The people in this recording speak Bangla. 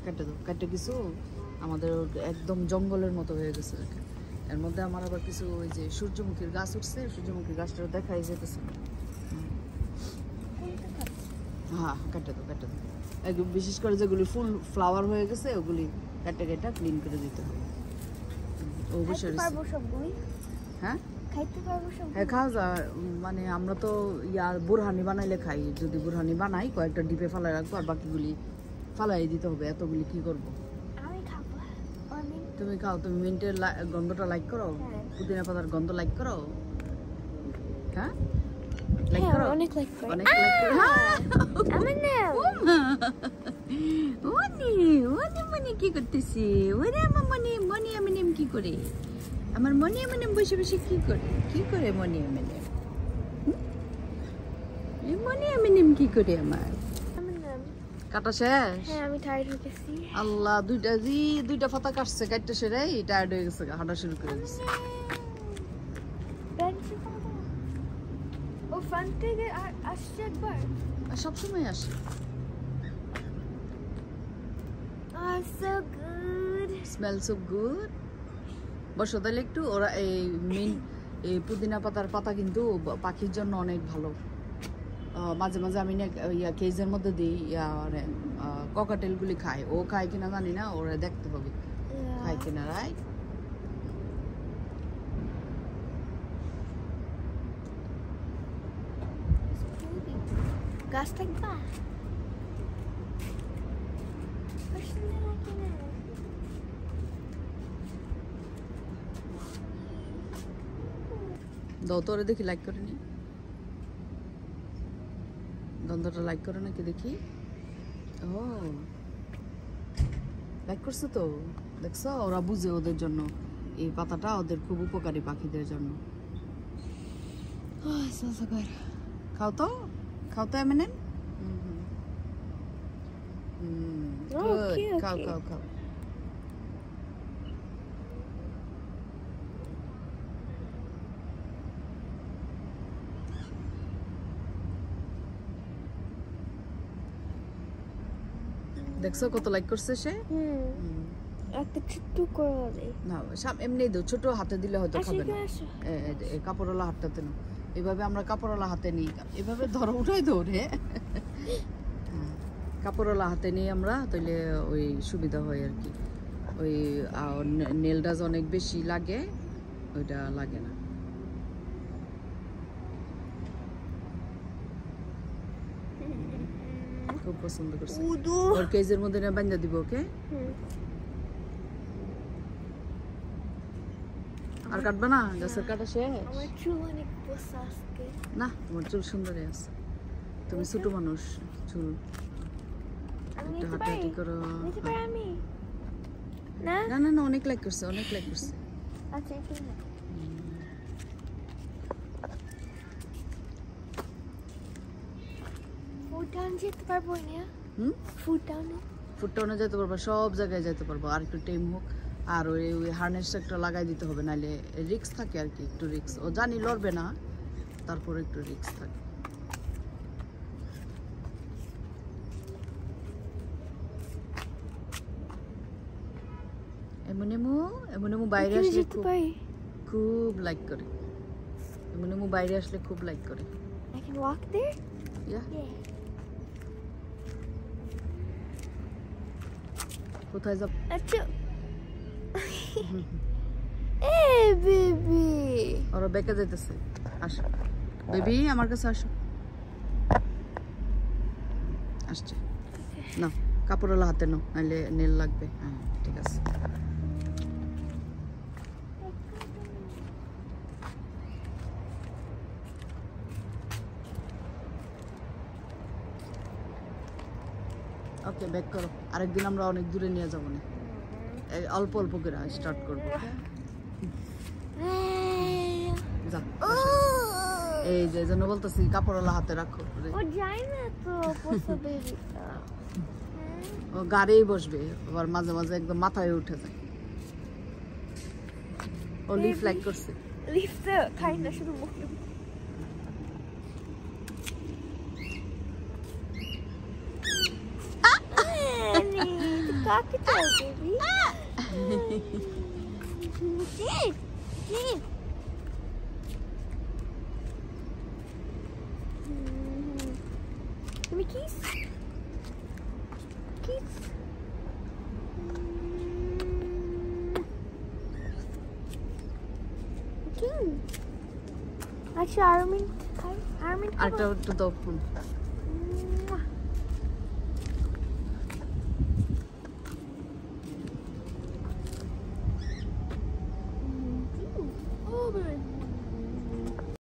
কেটে দাও, কেটে কিছু আমাদের একদম জঙ্গলের মতো হয়ে গেছে। এর মধ্যে আমার আবার কিছু ওই যে সূর্যমুখীর গাছ উঠছে, সূর্যমুখীর গাছটা দেখাই যেতেছে না। হ্যাঁ কেটে দাও, কেটে দাও। বিশেষ করে যেগুলি ফুল ফ্লাওয়ার হয়ে গেছে ওগুলি কেটে কেটে ক্লিন করে দিতে হবে। অবশ্যই হ্যাঁ হ্যাঁ খাওয়া যায়। মানে আমরা তো ইয়ার বুরহানি বানাইলে খাই। যদি বুরহানি বানাই কয়েকটা ডিপে ফালাই রাখবো, আর বাকিগুলি ফালাই দিতে হবে। এতগুলি কি করবো? তুমি খাও। তুমি মিন্টের গন্ধটা লাইক করো, পুদিনা পাতার গন্ধ লাইক করো। হ্যাঁ লাইক করো, অনেক লাইক করো, অনেক লাইক করো। ওনি ওনি মনি কি করতেছি? ওরে আমার মনি মনি এমএনএম কি করে? আমার মনি এমএনএম বসে বসে কি করে? কি করে মনি এমএনএম? এই মনি এমএনএম কি করে আমার? কাটা শেষ? হ্যাঁ আমি টায়ার্ড হয়ে গেছি। আল্লাহ দুইটা পাতা কাটছে, কাটতে সেরে টায়ার্ড হয়ে গেছে, হাঁটা শুরু করে দিছে। ও ফ্রন্ট থেকে আসছে একবার, সব সময় আসে। so good, smell so good। বসো তাহলে একটু। ওরা এই এই পুদিনা পাতার পাতা কিন্তু পাখির জন্য অনেক ভালো। মাঝে মাঝে আমি কেজের মধ্যে দিই। ককাটেল গুলি খায়, ও খায় কিনা জানি না, ওরা দেখতে হবে খায় কিনা। রাইট, গাছ থাকবা দাও তো ওরা দেখি, লাইক করে নি। গন্ধটা লাইক করে নাকি দেখি। ও লাইক করছে তো, দেখছো? ওরা বুঝে ওদের জন্য এই পাতাটা ওদের খুব উপকারী, পাখিদের জন্য। খাও তো, খাও তো এমএনএম। খাও খাও খাও। দেখছো কত লাইক করছে সে? একটা ছোট্ট করে দেই না, সব এমনি দাও, ছোট হাতে দিলে হয়তো খাবে না। কাপড়ওয়ালা হাতটাতে না, এভাবে আমরা কাপড়ওয়ালা হাতে নিই, এভাবে ধরো উঠাই ধরে কাপড়ওয়ালা হাতে নিই আমরা, তাইলে ওই সুবিধা হয় আর কি। ওই নেলডাজ অনেক বেশি লাগে, ওইটা লাগে না। খুব পছন্দ করছে। ওর কেজের মধ্যে না বান্ধা দিব ওকে। আর কাটবা না? গাছের কাটা শেষ? আমার চুল অনেক বসা আজকে। না, তোমার চুল সুন্দরই আছে। তুমি ছোট মানুষ, চুল একটু হাঁটাহাঁটি করো। আমি না না না না, অনেক লাইক করছে, অনেক লাইক করছে। আচ্ছা ঠিক আছে। ফুড টাউন যেতে পারবো না? ফুড টাউনে যেতে পারবো, সব জায়গায় যেতে পারবো। আর একটু টাইম হোক, আর ওই হার্নেসটা একটা লাগাই দিতে হবে, নাহলে রিক্স থাকে আর কি, একটু রিক্স। ও জানি লড়বে না, তারপর একটু রিক্স থাকে। এমন বাইরে আসলে খুব লাইক করে। এমন বাইরে আসলে খুব লাইক করে। I can walk there? Yeah. কোথায় যাব? আচ্ছা। এই বেবি। ওরা বেঁকে যেতেছে। আসো বেবি, আমার কাছে আসো। আসছে না, কাপড়ওয়ালা হাতে নাও, নাহলে নেল লাগবে। হ্যাঁ ঠিক আছে। ওকে ব্যাক করো। আরেকদিন আমরা অনেক দূরে নিয়ে যাবো না, অল্প অল্প করে স্টার্ট করবো। এই যে জন্য বলতেছি কাপড়ওয়ালা হাতে রাখো। ও যায় না তো পছবে দিতা। ও গাড়িই বসবে, আবার মাঝে মাঝে একদম মাথায় উঠে যায়। ও লিফ লাইক করছে। লিফ তো খাই না, শুধু মুখে। Crocodile, baby. Jeep. Give me keys. Actually, I don't mean. আরেকটা একটু দাও ফোন